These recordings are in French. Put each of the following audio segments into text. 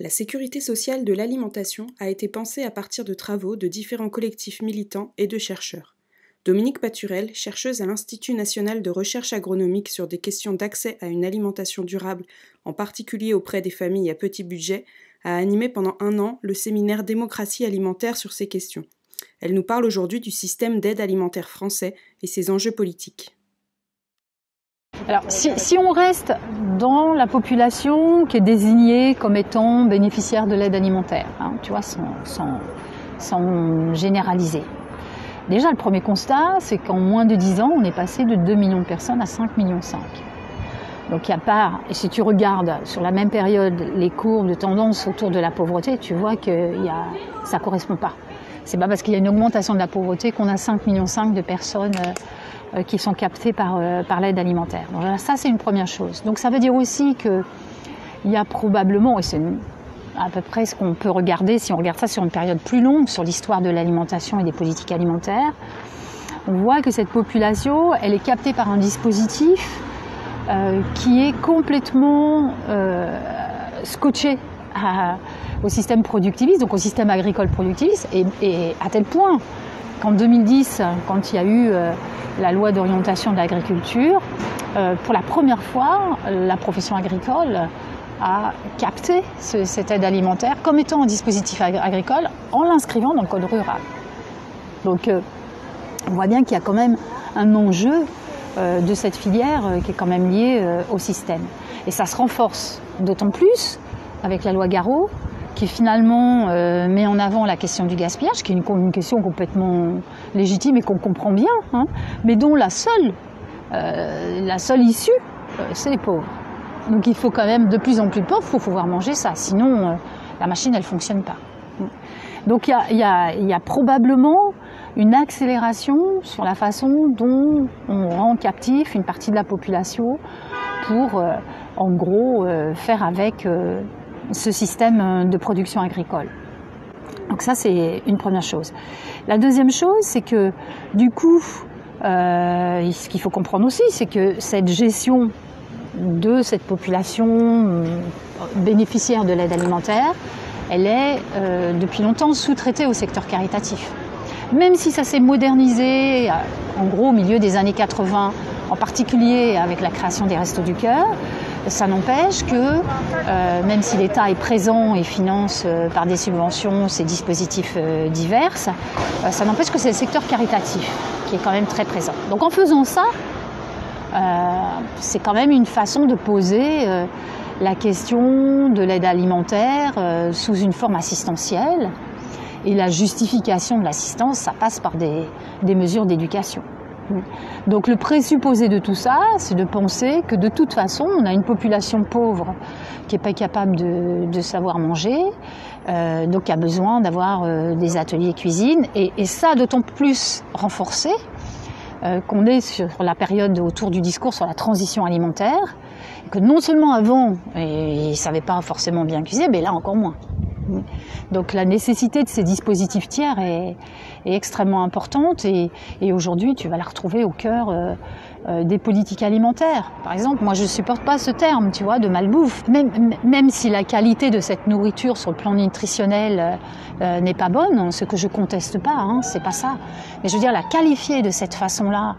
La sécurité sociale de l'alimentation a été pensée à partir de travaux de différents collectifs militants et de chercheurs. Dominique Paturel, chercheuse à l'Institut national de recherche agronomique sur des questions d'accès à une alimentation durable, en particulier auprès des familles à petit budget, a animé pendant 1 an le séminaire Démocratie alimentaire sur ces questions. Elle nous parle aujourd'hui du système d'aide alimentaire français et ses enjeux politiques. Alors, si on reste dans la population qui est désignée comme étant bénéficiaire de l'aide alimentaire, tu vois, sans généraliser. Déjà, le premier constat, c'est qu'en moins de 10 ans, on est passé de 2 millions de personnes à 5,5 millions. Donc, il n'y a pas, et si tu regardes sur la même période les courbes de tendance autour de la pauvreté, tu vois que ça ne correspond pas. C'est pas parce qu'il y a une augmentation de la pauvreté qu'on a 5,5 millions de personnes qui sont captées par l'aide alimentaire. Donc ça, c'est une première chose. Donc ça veut dire aussi qu'il y a probablement, et c'est à peu près ce qu'on peut regarder, si on regarde ça sur une période plus longue, sur l'histoire de l'alimentation et des politiques alimentaires, on voit que cette population, elle est captée par un dispositif qui est complètement scotché au système productiviste, donc au système agricole productiviste, et à tel point qu'en 2010, quand il y a eu la loi d'orientation de l'agriculture, pour la première fois, la profession agricole a capté cette aide alimentaire comme étant un dispositif agricole en l'inscrivant dans le code rural. Donc on voit bien qu'il y a quand même un enjeu de cette filière qui est quand même lié au système. Et ça se renforce d'autant plus avec la loi Garot, qui finalement met en avant la question du gaspillage, qui est une question complètement légitime et qu'on comprend bien, mais dont la seule issue, c'est les pauvres. Donc il faut quand même de plus en plus de pauvres pour pouvoir manger ça, sinon la machine elle fonctionne pas. Donc il y a probablement une accélération sur la façon dont on rend captif une partie de la population pour en gros faire avec ce système de production agricole. Donc ça, c'est une première chose. La deuxième chose, c'est que du coup, ce qu'il faut comprendre aussi, c'est que cette gestion de cette population bénéficiaire de l'aide alimentaire, elle est depuis longtemps sous-traitée au secteur caritatif. Même si ça s'est modernisé, en gros au milieu des années 80, en particulier avec la création des Restos du Cœur, ça n'empêche que, même si l'État est présent et finance par des subventions ces dispositifs divers, ça n'empêche que c'est le secteur caritatif qui est quand même très présent. Donc en faisant ça, c'est quand même une façon de poser la question de l'aide alimentaire sous une forme assistentielle. Et la justification de l'assistance, ça passe par des mesures d'éducation. Donc le présupposé de tout ça, c'est de penser que de toute façon, on a une population pauvre qui n'est pas capable de savoir manger, donc qui a besoin d'avoir des ateliers cuisine, et ça d'autant plus renforcé qu'on est sur la période autour du discours sur la transition alimentaire, que non seulement avant, ils ne savaient pas forcément bien cuisiner, mais là encore moins. Donc la nécessité de ces dispositifs tiers est extrêmement importante et aujourd'hui tu vas la retrouver au cœur des politiques alimentaires. Par exemple, moi je ne supporte pas ce terme, tu vois, de malbouffe. Même si la qualité de cette nourriture sur le plan nutritionnel n'est pas bonne, ce que je conteste pas, c'est pas ça. Mais je veux dire, la qualifier de cette façon-là,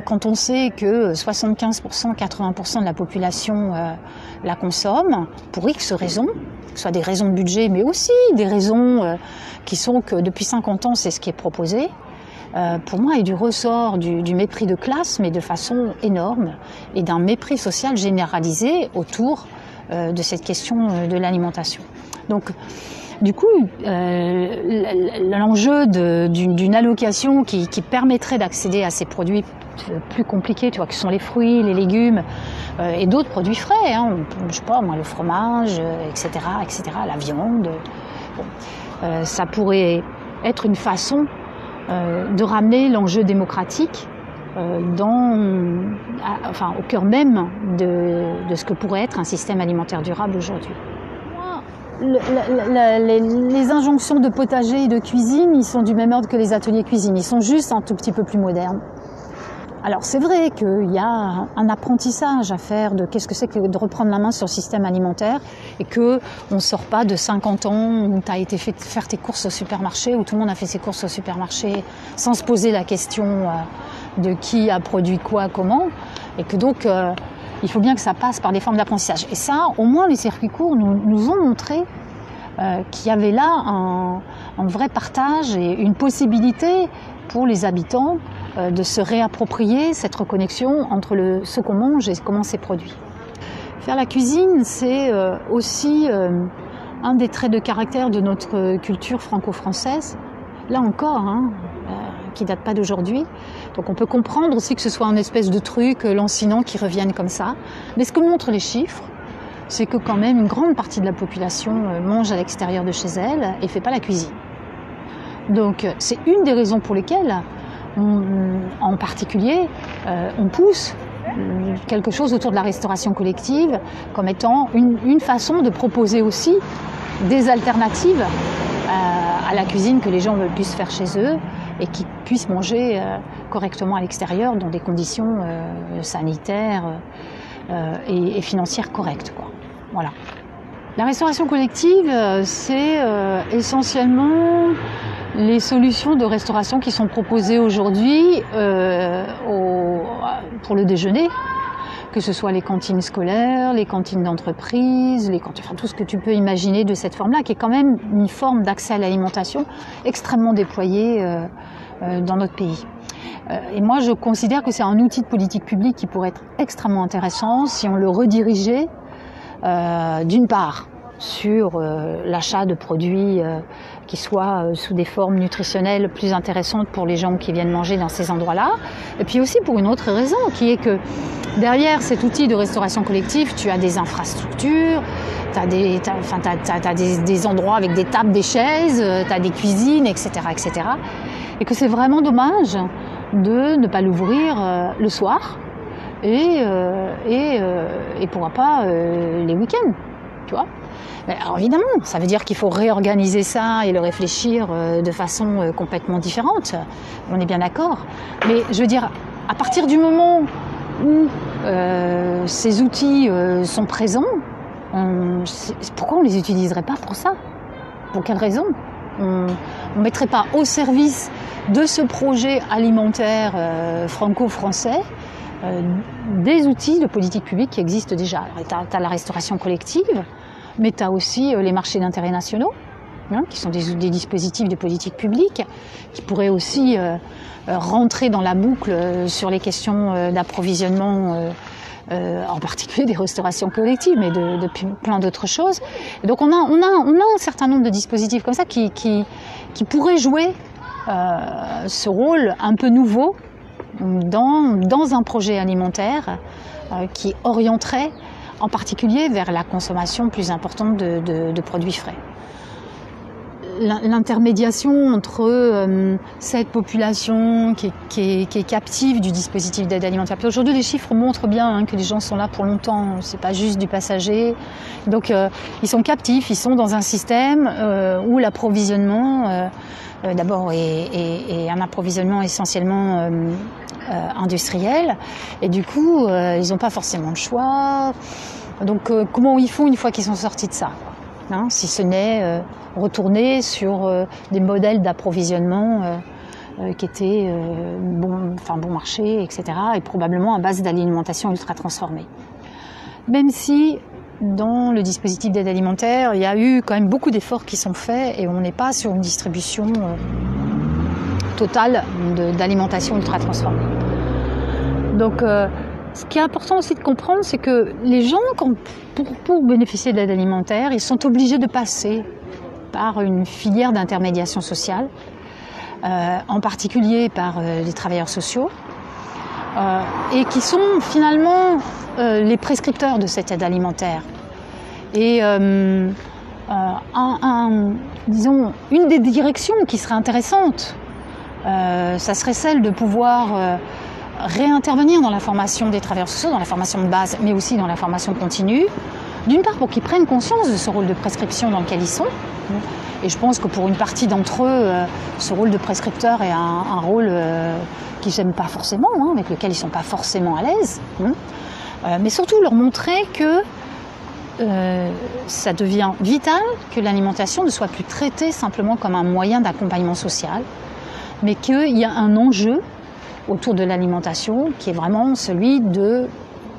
quand on sait que 75%, 80% de la population la consomme, pour X raisons, soit des raisons de budget, mais aussi des raisons qui sont que depuis 50 ans, c'est ce qui est proposé, pour moi, est du ressort du mépris de classe, mais de façon énorme, et d'un mépris social généralisé autour de cette question de l'alimentation. Donc, du coup, l'enjeu d'une allocation qui permettrait d'accéder à ces produits plus compliqués, tu vois, qui sont les fruits, les légumes et d'autres produits frais, je sais pas moi, le fromage, etc., la viande. Bon, ça pourrait être une façon de ramener l'enjeu démocratique au cœur même de ce que pourrait être un système alimentaire durable aujourd'hui. Les injonctions de potager et de cuisine, ils sont du même ordre que les ateliers cuisine. Ils sont juste un tout petit peu plus modernes. Alors c'est vrai qu'il y a un apprentissage à faire de qu'est-ce que c'est que de reprendre la main sur le système alimentaire et qu'on ne sort pas de 50 ans où tu as été faire tes courses au supermarché, où tout le monde a fait ses courses au supermarché sans se poser la question de qui a produit quoi, comment, et que donc il faut bien que ça passe par des formes d'apprentissage. Et ça, au moins les circuits courts nous ont montré qu'il y avait là un vrai partage et une possibilité pour les habitants de se réapproprier cette reconnexion entre ce qu'on mange et comment c'est produit. Faire la cuisine, c'est aussi un des traits de caractère de notre culture franco-française, là encore, qui ne date pas d'aujourd'hui. Donc on peut comprendre aussi que ce soit un espèce de truc lancinant qui revienne comme ça. Mais ce que montrent les chiffres, c'est que quand même une grande partie de la population mange à l'extérieur de chez elle et ne fait pas la cuisine. Donc c'est une des raisons pour lesquelles en particulier, on pousse quelque chose autour de la restauration collective comme étant une façon de proposer aussi des alternatives à la cuisine que les gens veulent plus faire chez eux et qui puissent manger correctement à l'extérieur dans des conditions sanitaires et financières correctes, quoi. Voilà. La restauration collective, c'est essentiellement les solutions de restauration qui sont proposées aujourd'hui pour le déjeuner, que ce soit les cantines scolaires, les cantines d'entreprise, enfin, tout ce que tu peux imaginer de cette forme-là, qui est quand même une forme d'accès à l'alimentation extrêmement déployée dans notre pays. Et moi, je considère que c'est un outil de politique publique qui pourrait être extrêmement intéressant si on le redirigeait, d'une part, sur l'achat de produits qui soient sous des formes nutritionnelles plus intéressantes pour les gens qui viennent manger dans ces endroits-là. Et puis aussi pour une autre raison, qui est que derrière cet outil de restauration collective, tu as des infrastructures, tu as des endroits avec des tables, des chaises, tu as des cuisines, etc., etc. Et que c'est vraiment dommage de ne pas l'ouvrir le soir et pourquoi pas les week-ends, tu vois. Alors évidemment, ça veut dire qu'il faut réorganiser ça et le réfléchir de façon complètement différente. On est bien d'accord. Mais je veux dire, à partir du moment où ces outils sont présents, pourquoi on ne les utiliserait pas pour ça? Pour quelle raison? On ne mettrait pas au service de ce projet alimentaire franco-français des outils de politique publique qui existent déjà. Tu as la restauration collective, mais tu as aussi les marchés d'intérêt nationaux, qui sont des dispositifs de politique publique, qui pourraient aussi rentrer dans la boucle sur les questions d'approvisionnement, en particulier des restaurations collectives, mais de plein d'autres choses. Et donc on a un certain nombre de dispositifs comme ça qui pourraient jouer ce rôle un peu nouveau dans un projet alimentaire qui orienterait en particulier vers la consommation plus importante de produits frais. L'intermédiation entre cette population qui est captive du dispositif d'aide alimentaire. Puis aujourd'hui, les chiffres montrent bien que les gens sont là pour longtemps, c'est pas juste du passager. Donc ils sont captifs, ils sont dans un système où l'approvisionnement d'abord est un approvisionnement essentiellement industriel, et du coup ils n'ont pas forcément le choix. Donc comment ils font une fois qu'ils sont sortis de ça, si ce n'est retourner sur des modèles d'approvisionnement qui étaient bon marché, etc., et probablement à base d'alimentation ultra transformée. Même si dans le dispositif d'aide alimentaire, il y a eu quand même beaucoup d'efforts qui sont faits et on n'est pas sur une distribution totale d'alimentation ultra transformée. Donc ce qui est important aussi de comprendre, c'est que les gens, pour bénéficier de l'aide alimentaire, ils sont obligés de passer par une filière d'intermédiation sociale, en particulier par les travailleurs sociaux, et qui sont finalement les prescripteurs de cette aide alimentaire. Et disons, une des directions qui serait intéressante, ça serait celle de pouvoir réintervenir dans la formation des travailleurs sociaux, dans la formation de base, mais aussi dans la formation continue, d'une part pour qu'ils prennent conscience de ce rôle de prescription dans lequel ils sont, Et je pense que pour une partie d'entre eux, ce rôle de prescripteur est un rôle qu'ils n'aiment pas forcément, hein, avec lequel ils ne sont pas forcément à l'aise. Mais surtout leur montrer que ça devient vital que l'alimentation ne soit plus traitée simplement comme un moyen d'accompagnement social, mais qu'il y a un enjeu autour de l'alimentation qui est vraiment celui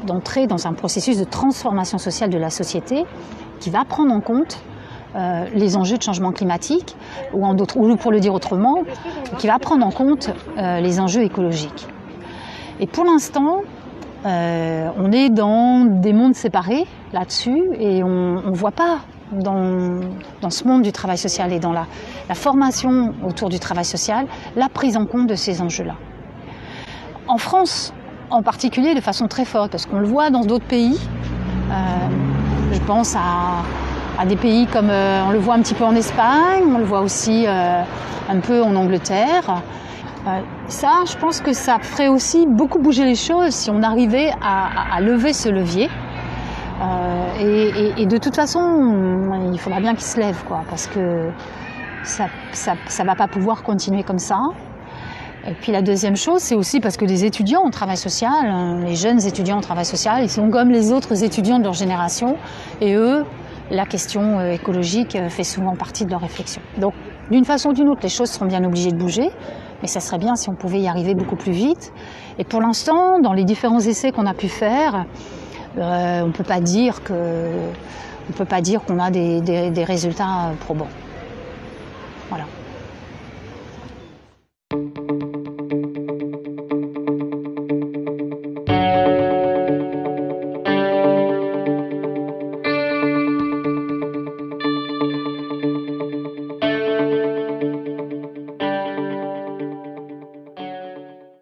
d'entrer dans un processus de transformation sociale de la société qui va prendre en compte les enjeux de changement climatique, ou pour le dire autrement, qui va prendre en compte les enjeux écologiques. Et pour l'instant, on est dans des mondes séparés là-dessus et on ne voit pas dans ce monde du travail social et dans la formation autour du travail social la prise en compte de ces enjeux-là. En France, en particulier, de façon très forte, parce qu'on le voit dans d'autres pays. Je pense à des pays comme on le voit un petit peu en Espagne, on le voit aussi un peu en Angleterre. Ça, je pense que ça ferait aussi beaucoup bouger les choses si on arrivait à lever ce levier. Et de toute façon, il faudra bien qu'il se lève, quoi, parce que ça va pas pouvoir continuer comme ça. Et puis la deuxième chose, c'est aussi parce que les étudiants en travail social, les jeunes étudiants en travail social, ils sont comme les autres étudiants de leur génération, et eux, la question écologique fait souvent partie de leur réflexion. Donc, d'une façon ou d'une autre, les choses seront bien obligées de bouger, mais ça serait bien si on pouvait y arriver beaucoup plus vite. Et pour l'instant, dans les différents essais qu'on a pu faire, on peut pas dire qu'on a des résultats probants. Voilà.